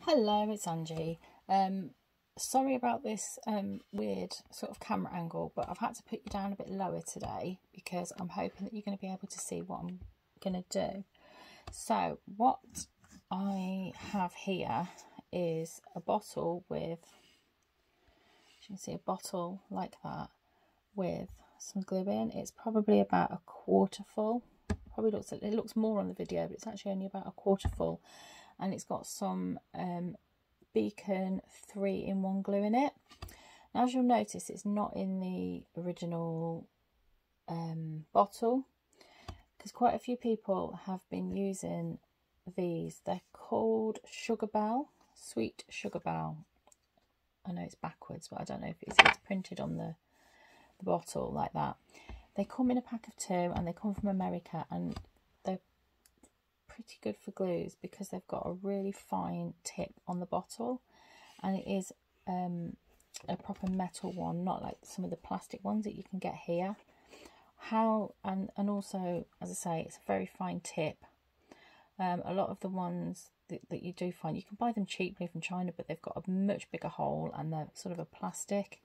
Hello, it's Angie. Sorry about this weird sort of camera angle, but I've had to put you down a bit lower today because I'm hoping that you're going to be able to see what I'm going to do. So what I have here is a bottle with, you can see a bottle like that with some glue in. It's probably about a quarter full. It looks more on the video, but it's actually only about a quarter full. And it's got some Beacon 3-in-1 glue in it. Now, as you'll notice, it's not in the original bottle, because quite a few people have been using these. They're called Sugarbelle, Sweet Sugarbelle. I know it's backwards, but I don't know if it's printed on the bottle like that. They come in a pack of 2 and they come from America, and they're pretty good for glues because they've got a really fine tip on the bottle, and it is a proper metal one, not like some of the plastic ones that you can get here. And also, as I say, it's a very fine tip. A lot of the ones that you do find, you can buy them cheaply from China, but they've got a much bigger hole and they're sort of a plastic.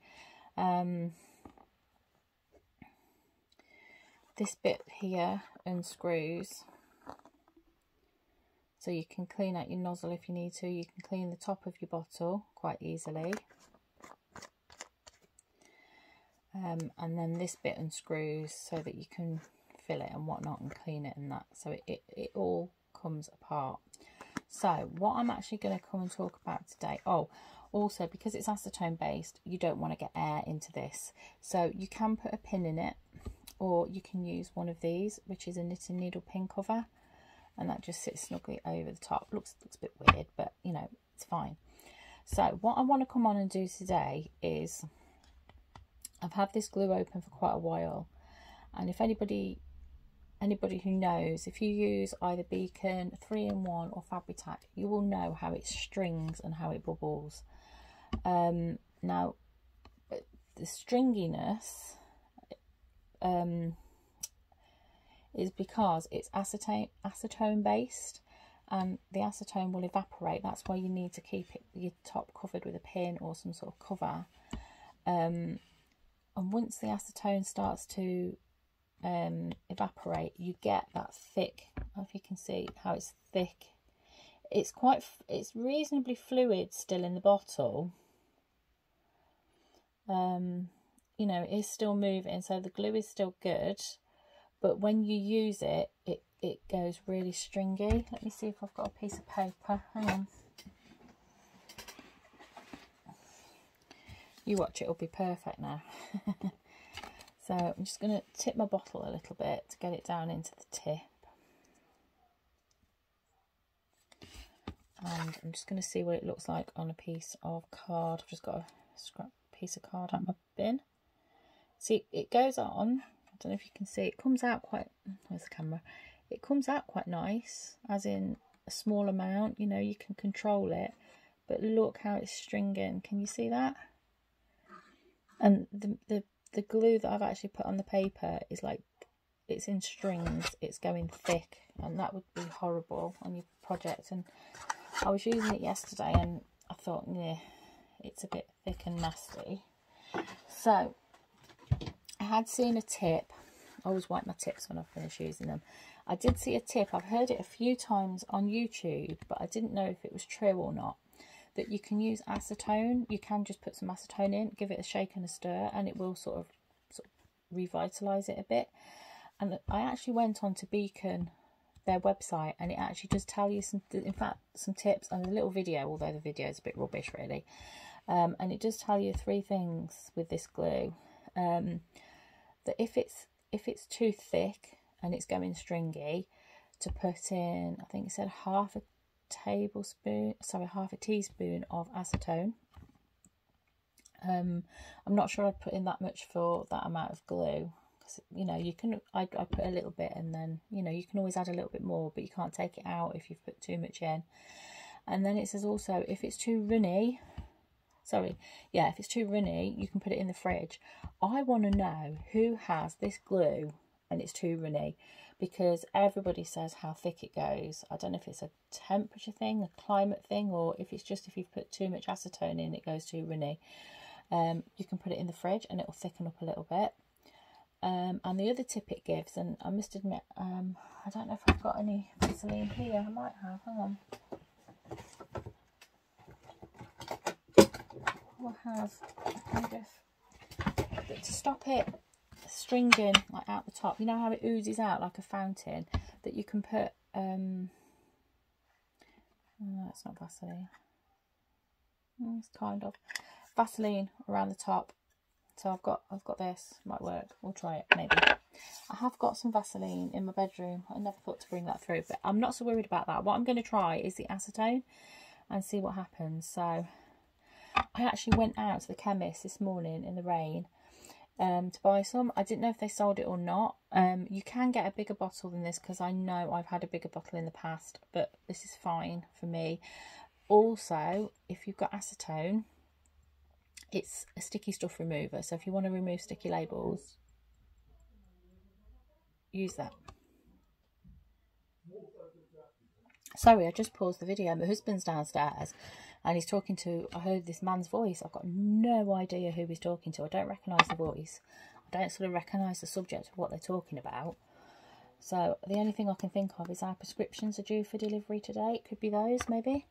This bit here unscrews, so you can clean out your nozzle if you need to. You can clean the top of your bottle quite easily. And then this bit unscrews so that you can fill it and whatnot and clean it and that. So it all comes apart. So what I'm actually going to come and talk about today. Oh, also, because it's acetone based, you don't want to get air into this. So you can put a pin in it, or you can use one of these, which is a knitting needle pin cover. And that just sits snugly over the top. Looks a bit weird, but you know, it's fine. So what I want to come on and do today is, I've had this glue open for quite a while, and if anybody who knows, if you use either Beacon 3-in-1 or Fabri-Tac, you will know how it strings and how it bubbles. Now the stringiness is because it's acetone based, and the acetone will evaporate. That's why you need to keep your top covered with a pin or some sort of cover. And once the acetone starts to evaporate, you get that thick. I don't know if you can see how it's thick. It's reasonably fluid still in the bottle. You know, it is still moving, so the glue is still good. But when you use it, it goes really stringy. Let me see if I've got a piece of paper. Hang on. You watch, it'll be perfect now. So I'm just going to tip my bottle a little bit to get it down into the tip. And I'm just going to see what it looks like on a piece of card. I've just got a scrap piece of card out my bin. See, it goes on. I don't know if you can see, it comes out quite, where's the camera? It comes out quite nice, as in a small amount, you know, you can control it. But look how it's stringing. Can you see that? And the glue that I've actually put on the paper is like, it's in strings, it's going thick, and that would be horrible on your project. And I was using it yesterday and I thought, yeah, it's a bit thick and nasty. So I had seen a tip. I always wipe my tips when I finish using them. I did see a tip. I've heard it a few times on YouTube, but I didn't know if it was true or not, that you can use acetone. You can just put some acetone in, give it a shake and a stir, and it will sort of revitalise it a bit. And I actually went on to Beacon, their website, and it actually does tell you some tips and a little video, although the video is a bit rubbish really. And it does tell you 3 things with this glue. That if it's too thick and it's going stringy, to put in, I think it said half a teaspoon of acetone. I'm not sure I'd put in that much for that amount of glue, because you know, you can, I put a little bit, and then you know, you can always add a little bit more, but you can't take it out if you've put too much in. And then it says also, if it's too runny, if it's too runny, you can put it in the fridge. I want to know who has this glue and it's too runny, because everybody says how thick it goes. I don't know if it's a temperature thing, a climate thing, or if it's just if you've put too much acetone in, it goes too runny. You can put it in the fridge and it will thicken up a little bit. And the other tip it gives, and I must admit, I don't know if I've got any Vaseline here. I might have. Hang on. I'll have to stop it stringing like out the top. You know how it oozes out like a fountain, that you can put no, it's not Vaseline. It's kind of Vaseline around the top. So I've got this. Might work. We'll try it maybe. I have got some Vaseline in my bedroom. I never thought to bring that through, but I'm not so worried about that. What I'm going to try is the acetone and see what happens. So I actually went out to the chemist this morning in the rain to buy some. I didn't know if they sold it or not. You can get a bigger bottle than this, because I know I've had a bigger bottle in the past, but this is fine for me. Also, if you've got acetone, it's a sticky stuff remover, so if you want to remove sticky labels, use that. Sorry, I just paused the video. My husband's downstairs and he's talking to, I heard this man's voice. I've got no idea who he's talking to. I don't recognise the voice. I don't sort of recognise the subject of what they're talking about. So the only thing I can think of is our prescriptions are due for delivery today. It could be those, maybe.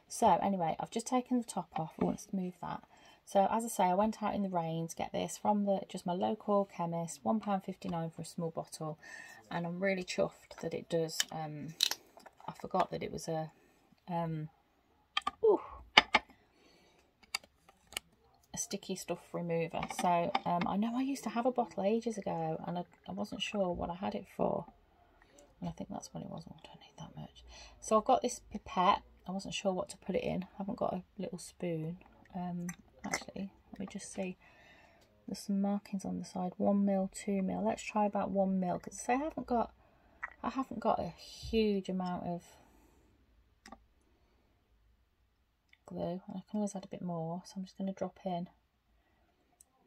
So anyway, I've just taken the top off. I want to move that. So as I say, I went out in the rain to get this from just my local chemist. £1.59 for a small bottle. And I'm really chuffed that it does. I forgot that it was a sticky stuff remover. So I know I used to have a bottle ages ago, and I wasn't sure what I had it for, and I think that's what it was. I don't need that much. So I've got this pipette. I wasn't sure what to put it in. I haven't got a little spoon. Actually, let me just see. There's some markings on the side. 1 ml, 2 ml. Let's try about 1 ml, because I haven't got a huge amount of glue, and I can always add a bit more, so I'm just going to drop in.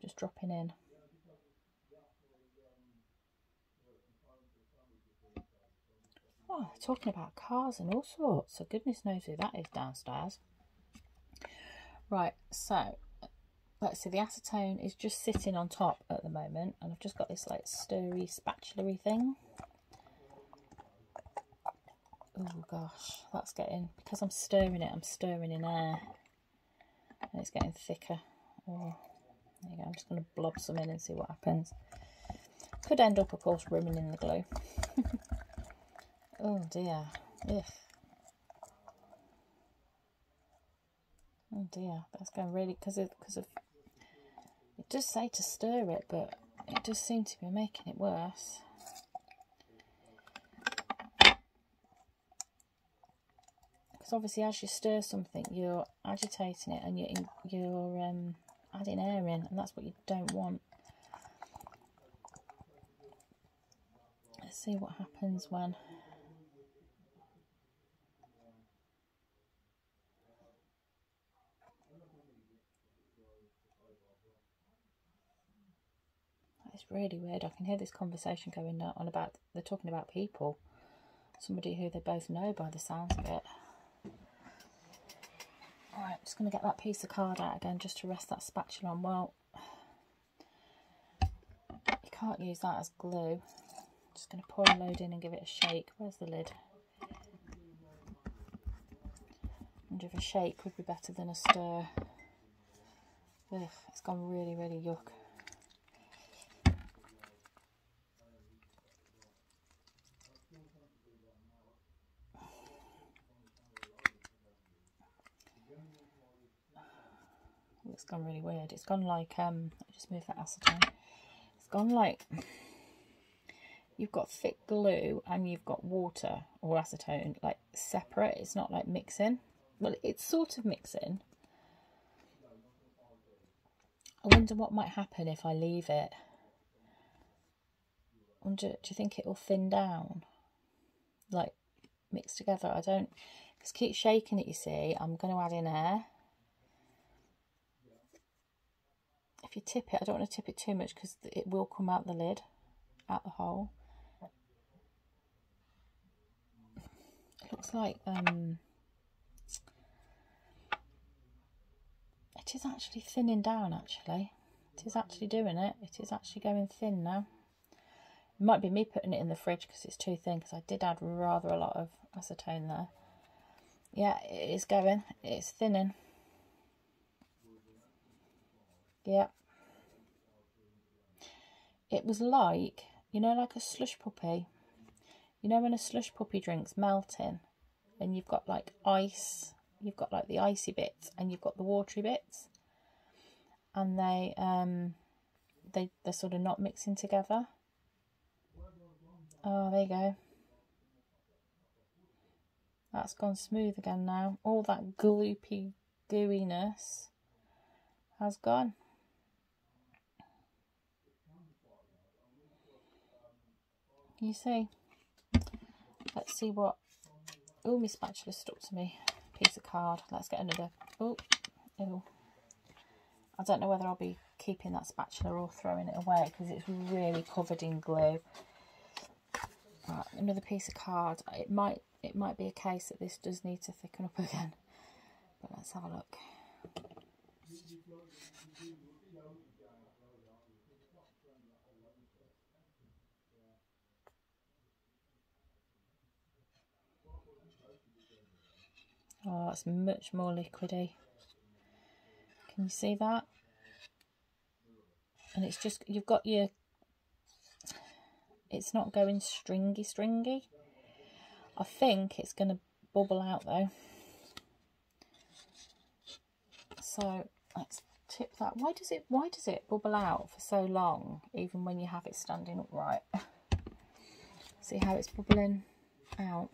Just dropping in. Oh, talking about cars and all sorts, so goodness knows who that is downstairs. Right, so let's see, the acetone is just sitting on top at the moment, and I've just got this like stirry spatula-y thing. Oh gosh, that's getting, because I'm stirring it, I'm stirring in air, and it's getting thicker. Oh, there you go. I'm just going to blob some in and see what happens. Could end up, of course, ruining the glue. Oh dear. Ugh. Oh dear, that's going really, because of it does say to stir it, but it does seem to be making it worse. Because obviously, as you stir something, you're agitating it, and you're adding air in, and that's what you don't want. Let's see what happens when. It's really weird. I can hear this conversation going on about, they're talking about people, somebody who they both know by the sounds of it. Alright, I'm just going to get that piece of card out again just to rest that spatula on. Well, you can't use that as glue. I'm just going to pour a load in and give it a shake. Where's the lid? I wonder if a shake would be better than a stir. Ugh, it's gone really, really yuck. It's gone really weird. It's gone like, let me just move that acetone. It's gone like, you've got thick glue and you've got water or acetone, like separate. It's not like mixing. Well, it's sort of mixing. I wonder what might happen if I leave it. I wonder, do you think it'll thin down? Like, mix together? I don't, because keep shaking it, you see. I'm going to add in air. If you tip it, I don't want to tip it too much because it will come out the lid. at the hole. It looks like it is actually thinning down, actually. It is actually doing it. It is actually going thin now. It might be me putting it in the fridge because it's too thin, because I did add rather a lot of acetone there. Yeah, it is going. It's thinning. Yeah. It was like, you know, like a slush puppy. You know when a slush puppy drink's melting and you've got like ice, you've got like the icy bits and you've got the watery bits, and they're sort of not mixing together. Oh, there you go. That's gone smooth again now. All that gloopy gooiness has gone. You see? Let's see what... Oh, my spatula stuck to me. Piece of card. Let's get another... Oh, ew. I don't know whether I'll be keeping that spatula or throwing it away because it's really covered in glue. Right, another piece of card. It might be a case that this does need to thicken up again. But let's have a look. Oh, it's much more liquidy. Can you see that? And it's just, you've got your, it's not going stringy. I think it's going to bubble out though. So let's tip that. Why does it bubble out for so long, even when you have it standing upright? See how it's bubbling out.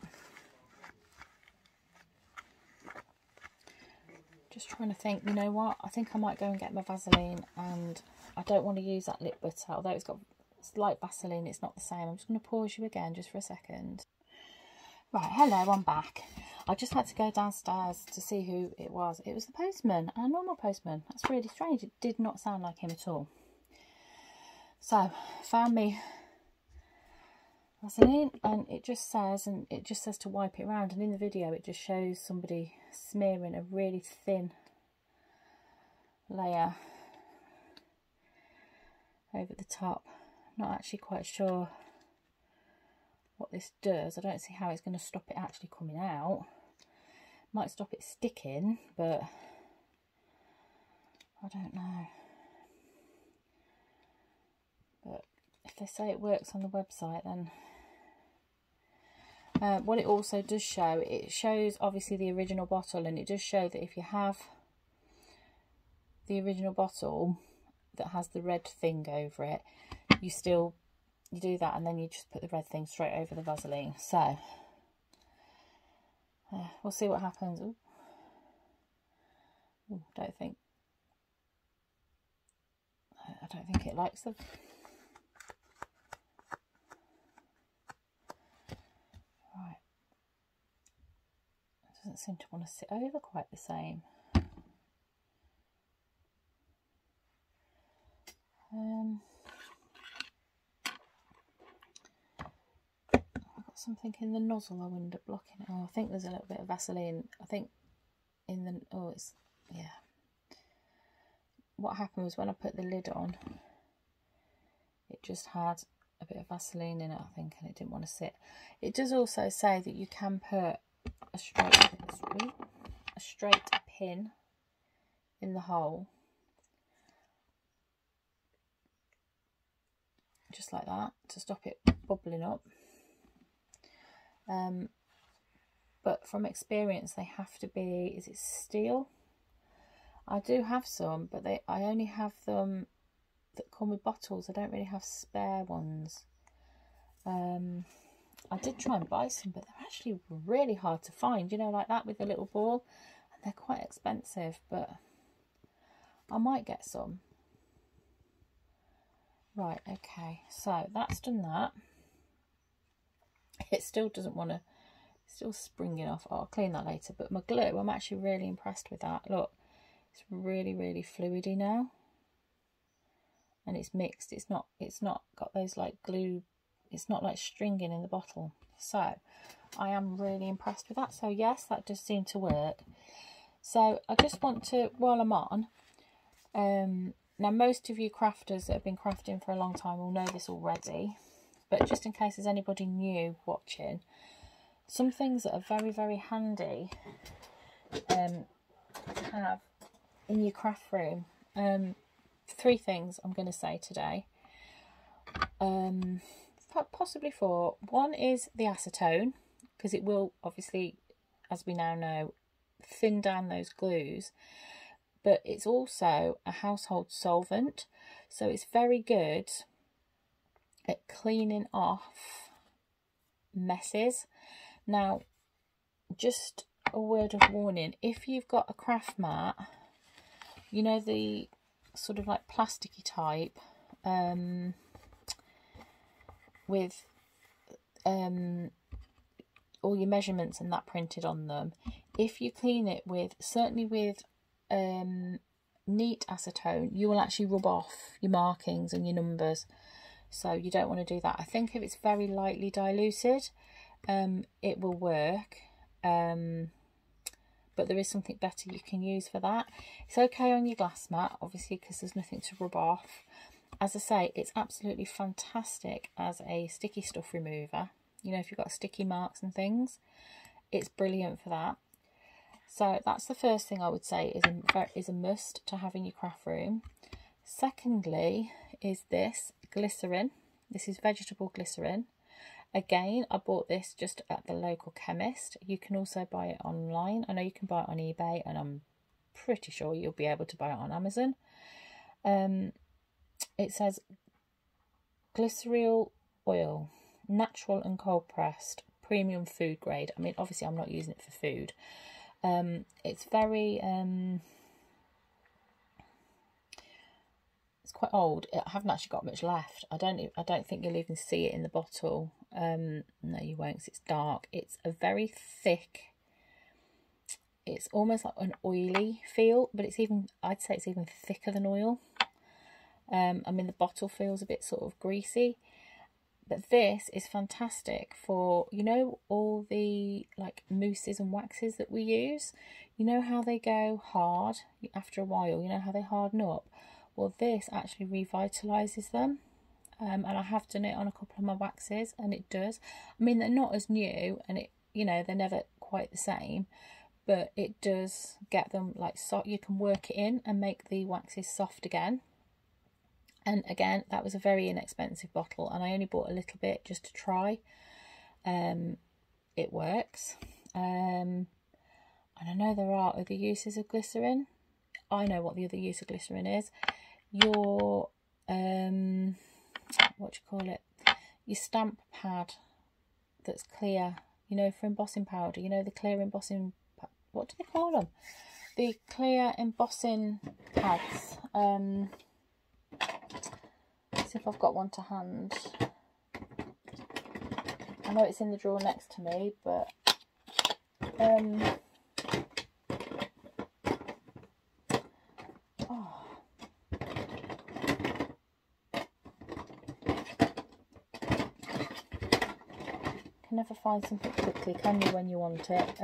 Just trying to think, you know what, I think I might go and get my Vaseline, and I don't want to use that lip butter, although it's like Vaseline, it's not the same. I'm just going to pause you again just for a second. Right, hello, I'm back. I just had to go downstairs to see who it was. It was the postman, a normal postman. That's really strange. It did not sound like him at all. So, found me Vaseline, and it just says to wipe it around, and in the video it just shows somebody smearing a really thin layer over the top. I'm not actually quite sure what this does. I don't see how it's going to stop it actually coming out. Might stop it sticking, but I don't know. But if they say it works on the website, then what it also does show, it shows obviously the original bottle, and it does show that if you have the original bottle that has the red thing over it, you do that, and then you just put the red thing straight over the Vaseline. So we'll see what happens. Ooh. Ooh, I don't think it likes them. Right, it doesn't seem to want to sit over quite the same. I've got something in the nozzle, I wonder, blocking it. Oh, I think there's a little bit of Vaseline. I think in the, oh, it's, yeah. What happened was when I put the lid on, it just had a bit of Vaseline in it, I think, and it didn't want to sit. It does also say that you can put a straight pin in the hole, just like that, to stop it bubbling up. But from experience, they have to be, is it steel? I do have some, but I only have them that come with bottles. I don't really have spare ones. I did try and buy some, but they're actually really hard to find, you know, like that with the little ball, and they're quite expensive, but I might get some. Right, okay, so that's done that. It still doesn't want to, it's still springing off. I'll clean that later. But my glue, I'm actually really impressed with that. Look, it's really, really fluidy now. and it's mixed. It's not got those like glue, it's not like stringing in the bottle. So I am really impressed with that. So yes, that does seem to work. So I just want to, while I'm on, now most of you crafters that have been crafting for a long time will know this already, but just in case there's anybody new watching, some things that are very, very handy to have in your craft room. 3 things I'm going to say today, possibly 4. One is the acetone, because it will obviously, as we now know, thin down those glues, but it's also a household solvent, so it's very good at cleaning off messes. Now, just a word of warning, if you've got a craft mat, you know, the sort of like plasticky type, with all your measurements and that printed on them, if you clean it with, certainly with neat acetone, you will actually rub off your markings and your numbers, so you don't want to do that. I think if it's very lightly diluted, it will work, but there is something better you can use for that. It's okay on your glass mat, obviously, because there's nothing to rub off. As I say, it's absolutely fantastic as a sticky stuff remover. You know, if you've got sticky marks and things, it's brilliant for that. So that's the first thing I would say is a must to have in your craft room. Secondly is this glycerin. This is vegetable glycerin. Again, I bought this just at the local chemist. You can also buy it online. I know you can buy it on eBay, and I'm pretty sure you'll be able to buy it on Amazon. It says glycerol oil, natural and cold pressed, premium food grade. I mean, obviously I'm not using it for food. It's very it's quite old. I haven't actually got much left. I don't think you'll even see it in the bottle. No, you won't, 'cause it's dark. It's a very thick, it's almost like an oily feel, but it's even, I'd say it's even thicker than oil. I mean, the bottle feels a bit sort of greasy, but this is fantastic for, you know, all the like mousses and waxes that we use. You know how they go hard after a while, you know how they harden up? Well, this actually revitalizes them. And I have done it on a couple of my waxes, and it does. I mean, they're not as new, and it, you know, they're never quite the same, but it does get them like soft. You can work it in and make the waxes soft again. And again, that was a very inexpensive bottle, and I only bought a little bit just to try. It works. And I know there are other uses of glycerin. I know what the other use of glycerin is. Your what do you call it? Your stamp pad that's clear, you know, for embossing powder. You know, the clear embossing, what do they call them? The clear embossing pads. Let's see if I've got one to hand. I know it's in the drawer next to me, but can never find something quickly, can you, when you want it?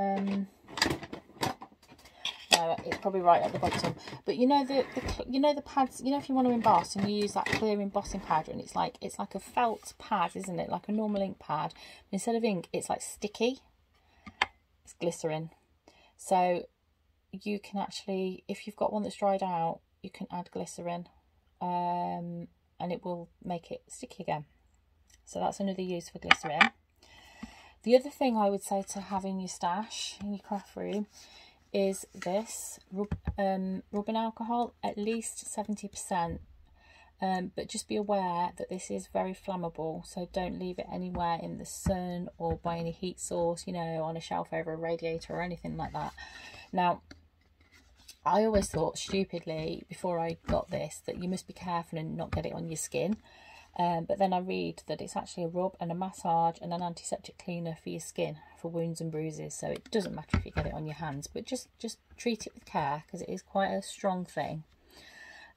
No, it's probably right at the bottom. But you know the pads, you know, if you want to emboss and you use that clear embossing powder, and it's like a felt pad, isn't it? Like a normal ink pad. Instead of ink, it's like sticky. It's glycerin. So you can actually, if you've got one that's dried out, you can add glycerin, and it will make it sticky again. So that's another use for glycerin. The other thing I would say to have in your stash, in your craft room, is this rubbing alcohol, at least 70%. But just be aware that this is very flammable, so don't leave it anywhere in the sun or by any heat source, you know, on a shelf over a radiator or anything like that. Now, I always thought, stupidly, before I got this, that you must be careful and not get it on your skin. But then I read that it's actually a rub and a massage and an antiseptic cleaner for your skin, for wounds and bruises. So it doesn't matter if you get it on your hands, but just treat it with care, because it is quite a strong thing.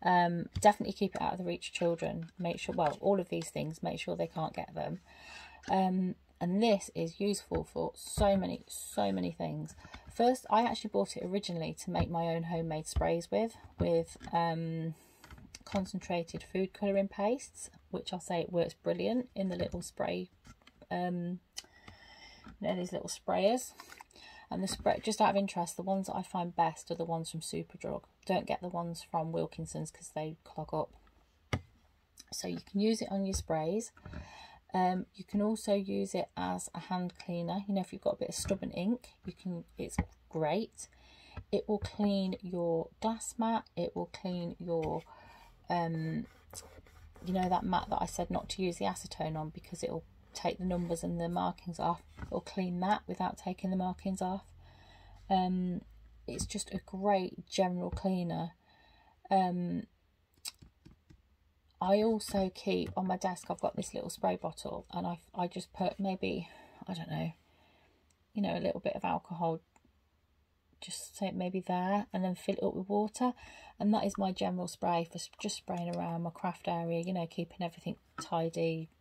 Definitely keep it out of the reach of children. Make sure, well, all of these things, make sure they can't get them. And this is useful for so many things. First, I actually bought it originally to make my own homemade sprays with concentrated food colouring pastes, which I'll say it works brilliant in the little spray, you know, these little sprayers. And the spray, just out of interest, the ones that I find best are the ones from Superdrug. Don't get the ones from Wilkinson's because they clog up. So you can use it on your sprays. You can also use it as a hand cleaner. You know, if you've got a bit of stubborn ink, you can. It's great. It will clean your glass mat. It will clean your, you know, that mat that I said not to use the acetone on because it'll take the numbers and the markings off. It'll clean that without taking the markings off. It's just a great general cleaner. I also keep on my desk, I've got this little spray bottle, and I just put maybe, I don't know, you know, a little bit of alcohol, just say maybe there, and then fill it up with water. And that is my general spray for just spraying around my craft area, you know, keeping everything tidy,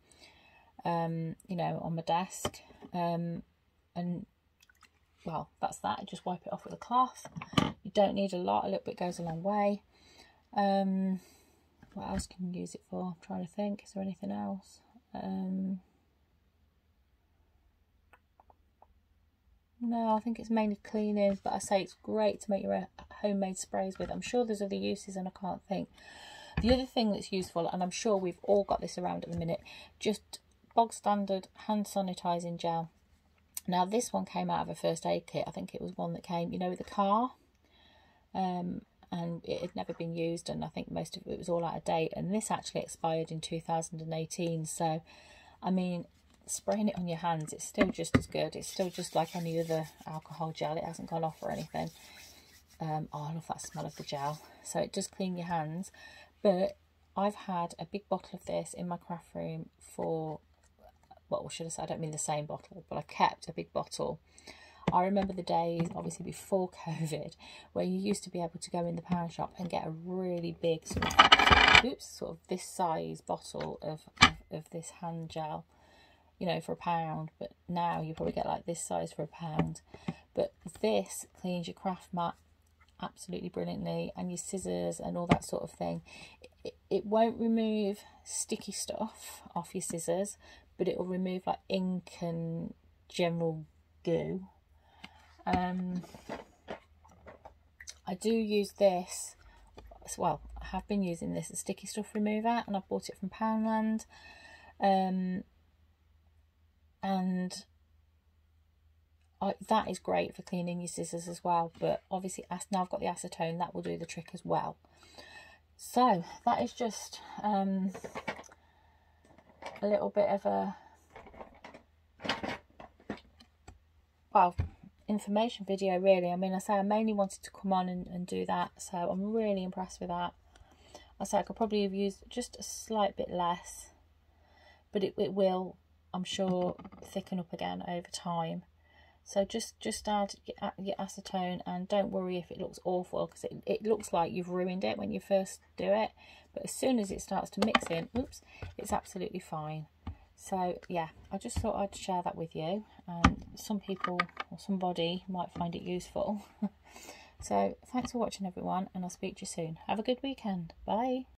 you know, on my desk. And well, that's that. Just wipe it off with a cloth. You don't need a lot. A little bit goes a long way. What else can you use it for? I'm trying to think. Is there anything else? No, I think it's mainly cleaning, but I say it's great to make your homemade sprays with. I'm sure there's other uses and I can't think. The other thing that's useful, and I'm sure we've all got this around at the minute, just bog standard hand sanitizing gel. Now this one came out of a first aid kit. I think it was one that came, you know, with the car. And it had never been used, and I think most of it was all out of date, and this actually expired in 2018. So I mean, spraying it on your hands, it's still just as good. It's still just like any other alcohol gel. It hasn't gone off or anything. Oh, I love that smell of the gel. So it does clean your hands. But I've had a big bottle of this in my craft room for, well, should I say, I don't mean the same bottle, but I kept a big bottle. I remember the days, obviously before COVID, where you used to be able to go in the pound shop and get a really big sort of this size bottle of this hand gel, you know, for £1. But now you probably get like this size for £1. But this cleans your craft mat absolutely brilliantly, and your scissors and all that sort of thing. It won't remove sticky stuff off your scissors, but it will remove like ink and general goo. I do use this, well, I have been using this as sticky stuff remover, and I bought it from Poundland, and that is great for cleaning your scissors as well. But obviously now I've got the acetone, that will do the trick as well. So that is just a little bit of a, well, information video really. I mean, I say I mainly wanted to come on and do that, so I'm really impressed with that. I say I could probably have used just a slight bit less, but it will, I'm sure, thicken up again over time. So just add your acetone, and don't worry if it looks awful, because it looks like you've ruined it when you first do it, but as soon as it starts to mix in, oops, it's absolutely fine. So yeah, I just thought I'd share that with you, and some people or somebody might find it useful. So thanks for watching everyone, and I'll speak to you soon. Have a good weekend. Bye.